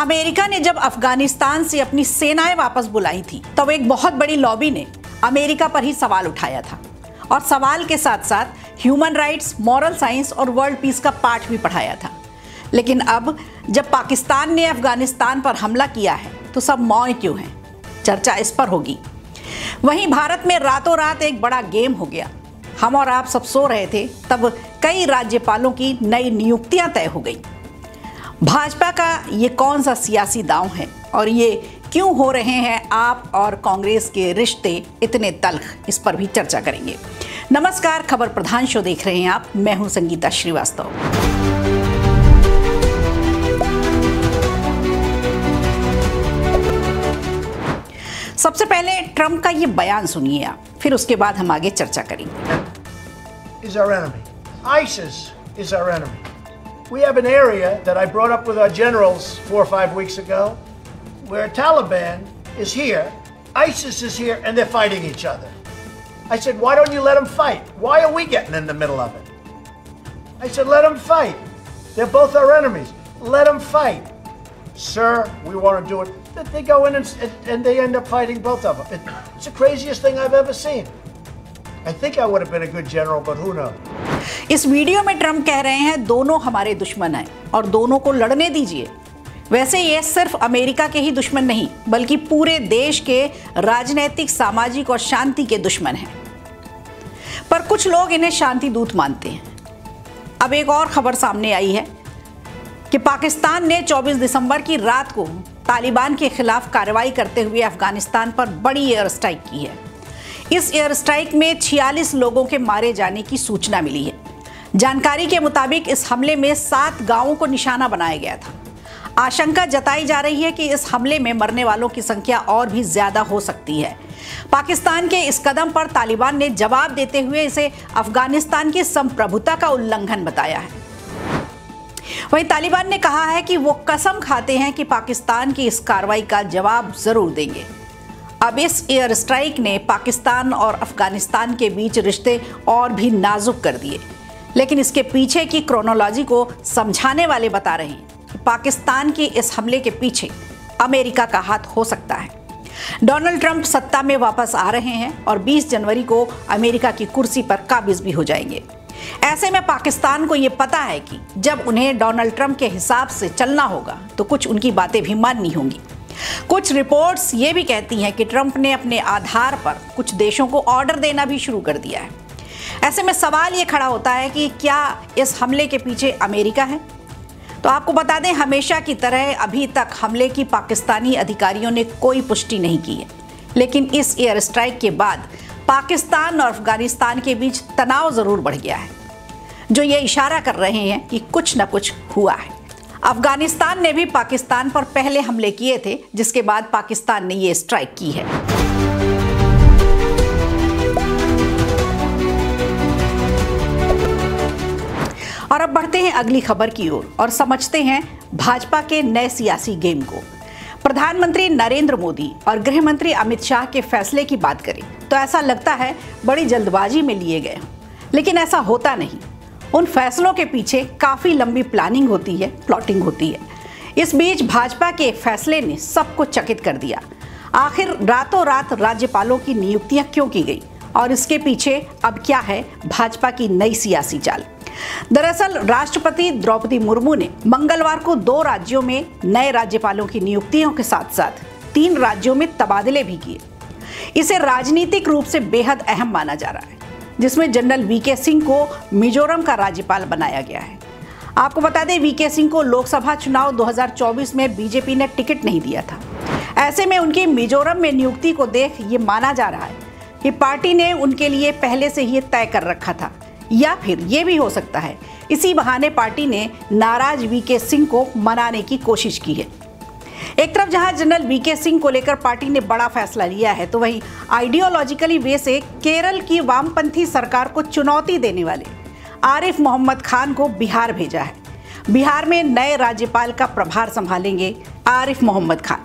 America ने जब अफगानिस्तान से अपनी सेनाएं वापस बुलाई थी तब एक बहुत बड़ी लॉबी ने अमेरिका पर ही सवाल उठाया था और सवाल के साथ साथ ह्यूमन राइट्स, मॉरल साइंस और वर्ल्ड पीस का पाठ भी पढ़ाया था। लेकिन अब जब पाकिस्तान ने अफगानिस्तान पर हमला किया है तो सब मौन क्यों हैं? चर्चा इस पर होगी। वहीं भारत में रातों रात एक बड़ा गेम हो गया। हम और आप सब सो रहे थे तब कई राज्यपालों की नई नियुक्तियां तय हो गई। भाजपा का ये कौन सा सियासी दांव है और ये क्यों हो रहे हैं आप और कांग्रेस के रिश्ते इतने तल्ख, इस पर भी चर्चा करेंगे। नमस्कार, खबर प्रधान शो देख रहे हैं आप। मैं हूं संगीता श्रीवास्तव। सबसे पहले ट्रंप का ये बयान सुनिए आप, फिर उसके बाद हम आगे चर्चा करेंगे। Is our enemy. ISIS is our enemy. We have an area that I brought up with our generals 4 or 5 weeks ago, where Taliban is here, ISIS is here, and they're fighting each other. I said, why don't you let them fight? Why are we getting in the middle of it? I said, let them fight. They're both our enemies. Let them fight. Sir, we want to do it. They go in and they end up fighting both of them. It's the craziest thing I've ever seen. I think I would have been a good general, but who knows? इस video में Trump कह रहे हैं दोनों हमारे दुश्मन हैं और दोनों को लड़ने दीजिए। वैसे ये सिर्फ अमेरिका के ही दुश्मन नहीं बल्कि पूरे देश के राजनीतिक, सामाजिक और शांति के दुश्मन हैं। पर कुछ लोग इन्हें शांति दूत मानते हैं। अब एक और खबर सामने आई है कि पाकिस्तान ने 24 दिसंबर की रात को तालिबान के खिलाफ कार्रवाई करते हुए अफगानिस्तान पर बड़ी एयर स्ट्राइक की है। इस एयर स्ट्राइक में 46 लोगों के मारे जाने की सूचना मिली है। जानकारी के मुताबिक इस हमले में 7 गांवों को निशाना बनाया गया था। आशंका जताई जा रही है कि इस हमले में मरने वालों की संख्या और भी ज्यादा हो सकती है। पाकिस्तान के इस कदम पर तालिबान ने जवाब देते हुए इसे अफगानिस्तान की संप्रभुता का उल्लंघन बताया है। वहीं तालिबान ने कहा है कि वो कसम खाते हैं कि पाकिस्तान की इस कार्रवाई का जवाब जरूर देंगे। अब इस एयर स्ट्राइक ने पाकिस्तान और अफगानिस्तान के बीच रिश्ते और भी नाजुक कर दिए। लेकिन इसके पीछे की क्रोनोलॉजी को समझाने वाले बता रहे हैं कि पाकिस्तान के इस हमले के पीछे अमेरिका का हाथ हो सकता है। डोनाल्ड ट्रंप सत्ता में वापस आ रहे हैं और 20 जनवरी को अमेरिका की कुर्सी पर काबिज भी हो जाएंगे। ऐसे में पाकिस्तान को यह पता है कि जब उन्हें डोनाल्ड ट्रंप के हिसाब से चलना होगा तो कुछ उनकी बातें भी माननी होंगी। कुछ रिपोर्ट्स ये भी कहती हैं कि ट्रंप ने अपने आधार पर कुछ देशों को ऑर्डर देना भी शुरू कर दिया है। ऐसे में सवाल ये खड़ा होता है कि क्या इस हमले के पीछे अमेरिका है? तो आपको बता दें, हमेशा की तरह अभी तक हमले की पाकिस्तानी अधिकारियों ने कोई पुष्टि नहीं की है। लेकिन इस एयर स्ट्राइक के बाद पाकिस्तान और अफगानिस्तान के बीच तनाव जरूर बढ़ गया है, जो ये इशारा कर रहे हैं कि कुछ न कुछ हुआ है। अफगानिस्तान ने भी पाकिस्तान पर पहले हमले किए थे, जिसके बाद पाकिस्तान ने ये स्ट्राइक की है। और अब बढ़ते हैं अगली खबर की ओर और समझते हैं भाजपा के नए सियासी गेम को। प्रधानमंत्री नरेंद्र मोदी और गृह मंत्री अमित शाह के फैसले की बात करें तो ऐसा लगता है बड़ी जल्दबाजी में लिए गए हों, लेकिन ऐसा होता नहीं। उन फैसलों के पीछे काफी लंबी प्लानिंग होती है, प्लॉटिंग होती है। इस बीच भाजपा के फैसले ने सबको चकित कर दिया। आखिर रातों रात राज्यपालों की नियुक्तियां क्यों की गई और इसके पीछे अब क्या है भाजपा की नई सियासी चाल? दरअसल राष्ट्रपति द्रौपदी मुर्मू ने मंगलवार को 2 राज्यों में नए राज्यपालों की नियुक्तियों के साथ साथ 3 राज्यों में तबादले भी किए। इसे राजनीतिक रूप से बेहद अहम माना जा रहा है, जिसमें जनरल वीके सिंह को मिजोरम का राज्यपाल बनाया गया है। आपको बता दें, वीके सिंह को लोकसभा चुनाव 2024 में बीजेपी ने टिकट नहीं दिया था। ऐसे में उनकी मिजोरम में नियुक्ति को देख ये माना जा रहा है कि पार्टी ने उनके लिए पहले से ही तय कर रखा था, या फिर ये भी हो सकता है इसी बहाने पार्टी ने नाराज वीके सिंह को मनाने की कोशिश की है। एक तरफ जहां जनरल वीके सिंह को लेकर पार्टी ने बड़ा फैसला लिया है, तो वहीं आइडियोलॉजिकली वे से केरल की वामपंथी सरकार को चुनौती देने वाले आरिफ मोहम्मद खान को बिहार भेजा है। बिहार में नए राज्यपाल का प्रभार संभालेंगे आरिफ मोहम्मद खान,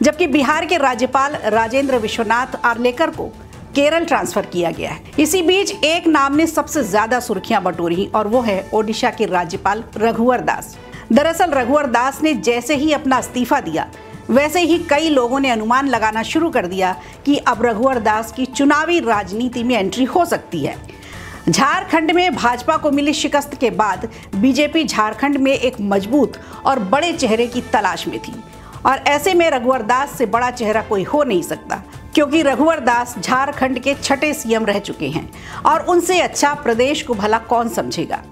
जबकि बिहार के राज्यपाल राजेंद्र विश्वनाथ आर्लेकर को केरल ट्रांसफर किया गया है। इसी बीच एक नाम ने सबसे ज्यादा सुर्खियां बटोरी और वो है ओडिशा के राज्यपाल रघुवर दास। दरअसल रघुवर दास ने जैसे ही अपना इस्तीफा दिया, वैसे ही कई लोगों ने अनुमान लगाना शुरू कर दिया कि अब रघुवर दास की चुनावी राजनीति में एंट्री हो सकती है। झारखंड में भाजपा को मिली शिकस्त के बाद बीजेपी झारखंड में एक मजबूत और बड़े चेहरे की तलाश में थी, और ऐसे में रघुवर दास से बड़ा चेहरा कोई हो नहीं सकता, क्योंकि रघुवर दास झारखंड के 6ठे सीएम रह चुके हैं और उनसे अच्छा प्रदेश को भला कौन समझेगा।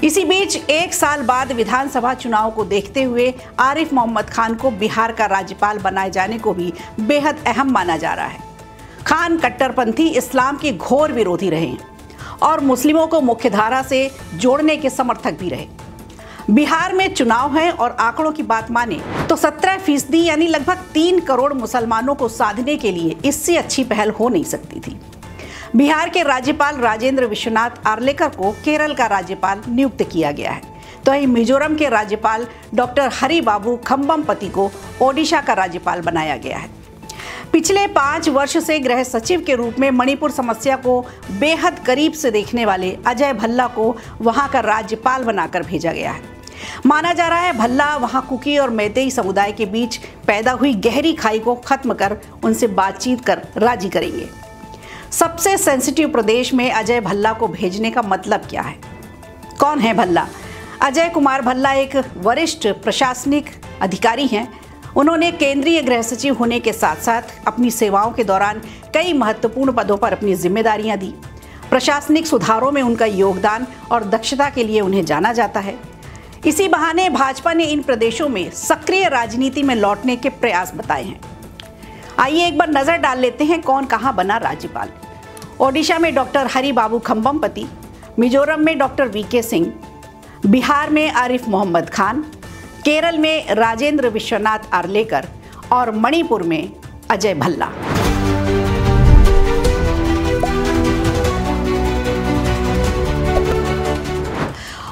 इसी बीच एक साल बाद विधानसभा चुनाव को देखते हुए आरिफ मोहम्मद खान को बिहार का राज्यपाल बनाए जाने को भी बेहद अहम माना जा रहा है। खान कट्टरपंथी इस्लाम के घोर विरोधी रहे और मुस्लिमों को मुख्यधारा से जोड़ने के समर्थक भी रहे। बिहार में चुनाव है और आंकड़ों की बात माने तो 17% यानी लगभग 3 करोड़ मुसलमानों को साधने के लिए इससे अच्छी पहल हो नहीं सकती थी। बिहार के राज्यपाल राजेंद्र विश्वनाथ आर्लेकर को केरल का राज्यपाल नियुक्त किया गया है, तो वहीं मिजोरम के राज्यपाल डॉक्टर हरिबाबू खम्बमपति को ओडिशा का राज्यपाल बनाया गया है। पिछले 5 वर्ष से गृह सचिव के रूप में मणिपुर समस्या को बेहद करीब से देखने वाले अजय भल्ला को वहां का राज्यपाल बनाकर भेजा गया है। माना जा रहा है भल्ला वहां कुकी और मैतेई समुदाय के बीच पैदा हुई गहरी खाई को खत्म कर उनसे बातचीत कर राजी करेंगे। सबसे सेंसिटिव प्रदेश में अजय भल्ला को भेजने का मतलब क्या है? कौन है भल्ला? अजय कुमार भल्ला एक वरिष्ठ प्रशासनिक अधिकारी हैं। उन्होंने केंद्रीय गृह सचिव होने के साथ साथ अपनी सेवाओं के दौरान कई महत्वपूर्ण पदों पर अपनी जिम्मेदारियां दी। प्रशासनिक सुधारों में उनका योगदान और दक्षता के लिए उन्हें जाना जाता है। इसी बहाने भाजपा ने इन प्रदेशों में सक्रिय राजनीति में लौटने के प्रयास बताए हैं। आइए एक बार नजर डाल लेते हैं कौन कहां बना राज्यपाल। ओडिशा में डॉक्टर हरिबाबू खम्बमपति, मिजोरम में डॉक्टर वीके सिंह, बिहार में आरिफ मोहम्मद खान, केरल में राजेंद्र विश्वनाथ आर्लेकर और मणिपुर में अजय भल्ला।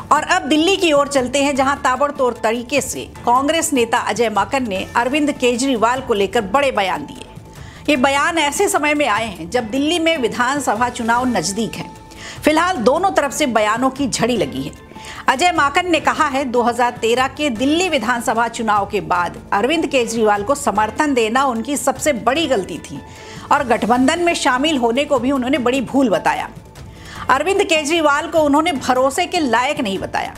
और अब दिल्ली की ओर चलते हैं, जहां ताबड़तोड़ तरीके से कांग्रेस नेता अजय माकन ने अरविंद केजरीवाल को लेकर बड़े बयान दिए। ये बयान ऐसे समय में आए हैं जब दिल्ली में विधानसभा चुनाव नजदीक है। फिलहाल दोनों तरफ से बयानों की झड़ी लगी है। अजय माकन ने कहा है 2013 के दिल्ली विधानसभा चुनाव के बाद अरविंद केजरीवाल को समर्थन देना उनकी सबसे बड़ी गलती थी और गठबंधन में शामिल होने को भी उन्होंने बड़ी भूल बताया। अरविंद केजरीवाल को उन्होंने भरोसे के लायक नहीं बताया।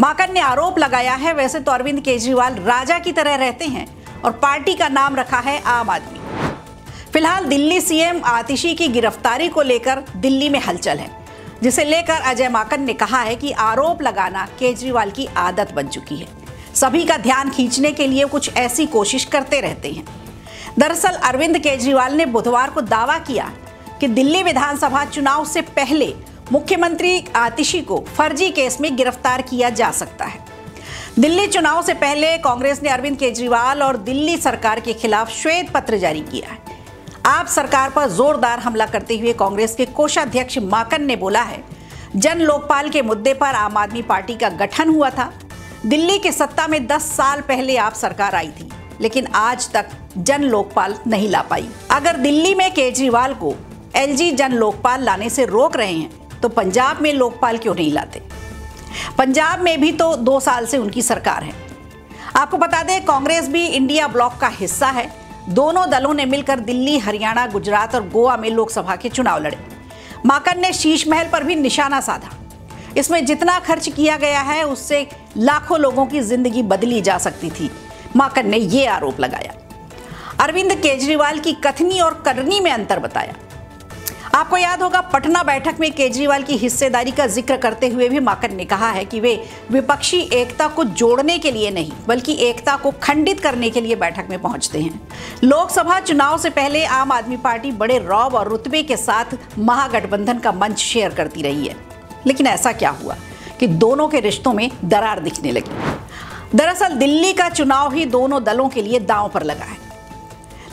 माकन ने आरोप लगाया है वैसे तो अरविंद केजरीवाल राजा की तरह रहते हैं और पार्टी का नाम रखा है आम आदमी। फिलहाल दिल्ली सीएम आतिशी की गिरफ्तारी को लेकर दिल्ली में हलचल है, जिसे लेकर अजय माकन ने कहा है कि आरोप लगाना केजरीवाल की आदत बन चुकी है। सभी का ध्यान खींचने के लिए कुछ ऐसी कोशिश करते रहते हैं। दरअसल अरविंद केजरीवाल ने बुधवार को दावा किया कि दिल्ली विधानसभा चुनाव से पहले मुख्यमंत्री आतिशी को फर्जी केस में गिरफ्तार किया जा सकता है। दिल्ली चुनाव से पहले कांग्रेस ने अरविंद केजरीवाल और दिल्ली सरकार के खिलाफ श्वेत पत्र जारी किया है। आप सरकार पर जोरदार हमला करते हुए कांग्रेस के कोषाध्यक्ष माकन ने बोला है, जन लोकपाल के मुद्दे पर आम आदमी पार्टी का गठन हुआ था। दिल्ली की सत्ता में 10 साल पहले आप सरकार आई थी, लेकिन आज तक जन लोकपाल नहीं ला पाई। अगर दिल्ली में केजरीवाल को एलजी जन लोकपाल लाने से रोक रहे हैं तो पंजाब में लोकपाल क्यों नहीं लाते? पंजाब में भी तो 2 साल से उनकी सरकार है। आपको बता दें, कांग्रेस भी इंडिया ब्लॉक का हिस्सा है। दोनों दलों ने मिलकर दिल्ली, हरियाणा, गुजरात और गोवा में लोकसभा के चुनाव लड़े। माकन ने शीश महल पर भी निशाना साधा। इसमें जितना खर्च किया गया है उससे लाखों लोगों की जिंदगी बदली जा सकती थी, माकन ने ये आरोप लगाया। अरविंद केजरीवाल की कथनी और करनी में अंतर बताया। आपको याद होगा, पटना बैठक में केजरीवाल की हिस्सेदारी का जिक्र करते हुए भी माकन ने कहा है कि वे विपक्षी एकता को जोड़ने के लिए नहीं बल्कि एकता को खंडित करने के लिए बैठक में पहुंचते हैं। लोकसभा चुनाव से पहले आम आदमी पार्टी बड़े रौब और रुतबे के साथ महागठबंधन का मंच शेयर करती रही है, लेकिन ऐसा क्या हुआ कि दोनों के रिश्तों में दरार दिखने लगी। दरअसल दिल्ली का चुनाव ही दोनों दलों के लिए दांव पर लगा है।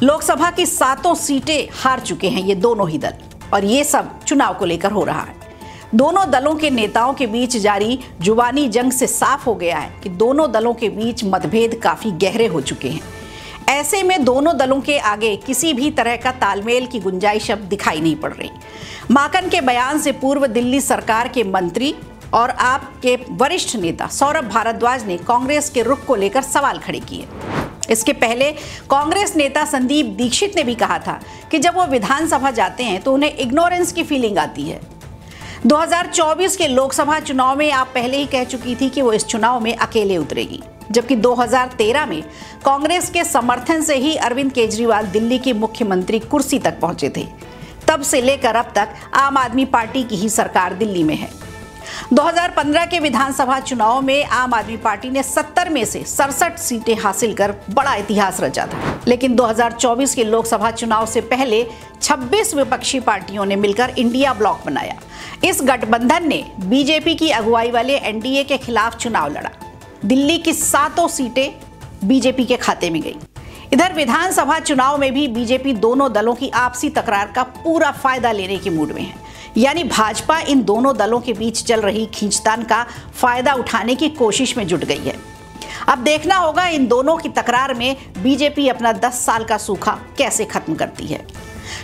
लोकसभा की 7 सीटें हार चुके हैं ये दोनों ही दल, और ये सब चुनाव को लेकर हो रहा है। दोनों दलों के नेताओं के बीच जारी जुबानी जंग से साफ हो गया है कि दोनों दलों के बीच मतभेद काफी गहरे हो चुके हैं। ऐसे में दोनों दलों के आगे किसी भी तरह का तालमेल की गुंजाइश अब दिखाई नहीं पड़ रही। माकन के बयान से पूर्व दिल्ली सरकार के मंत्री और आप के वरिष्ठ नेता सौरभ भारद्वाज ने कांग्रेस के रुख को लेकर सवाल खड़े किए। इसके पहले कांग्रेस नेता संदीप दीक्षित ने भी कहा था कि जब वो विधानसभा जाते हैं तो उन्हें इग्नोरेंस की फीलिंग आती है। 2024 के लोकसभा चुनाव में आप पहले ही कह चुकी थी कि वो इस चुनाव में अकेले उतरेगी, जबकि 2013 में कांग्रेस के समर्थन से ही अरविंद केजरीवाल दिल्ली की मुख्यमंत्री कुर्सी तक पहुंचे थे। तब से लेकर अब तक आम आदमी पार्टी की ही सरकार दिल्ली में है। 2015 के विधानसभा चुनाव में आम आदमी पार्टी ने 70 में से 67 सीटें हासिल कर बड़ा इतिहास रचा था, लेकिन 2024 के लोकसभा चुनाव से पहले 26 विपक्षी पार्टियों ने मिलकर इंडिया ब्लॉक बनाया। इस गठबंधन ने बीजेपी की अगुवाई वाले एनडीए के खिलाफ चुनाव लड़ा। दिल्ली की 7 सीटें बीजेपी के खाते में गई। इधर विधानसभा चुनाव में भी बीजेपी दोनों दलों की आपसी तकरार का पूरा फायदा लेने के मूड में है, यानी भाजपा इन दोनों दलों के बीच चल रही खींचतान का फायदा उठाने की कोशिश में जुट गई है। अब देखना होगा इन दोनों की तकरार में बीजेपी अपना 10 साल का सूखा कैसे खत्म करती है।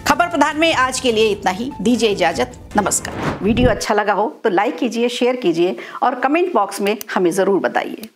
खबर प्रधान में आज के लिए इतना ही। दीजिए इजाजत, नमस्कार। वीडियो अच्छा लगा हो तो लाइक कीजिए, शेयर कीजिए और कमेंट बॉक्स में हमें जरूर बताइए।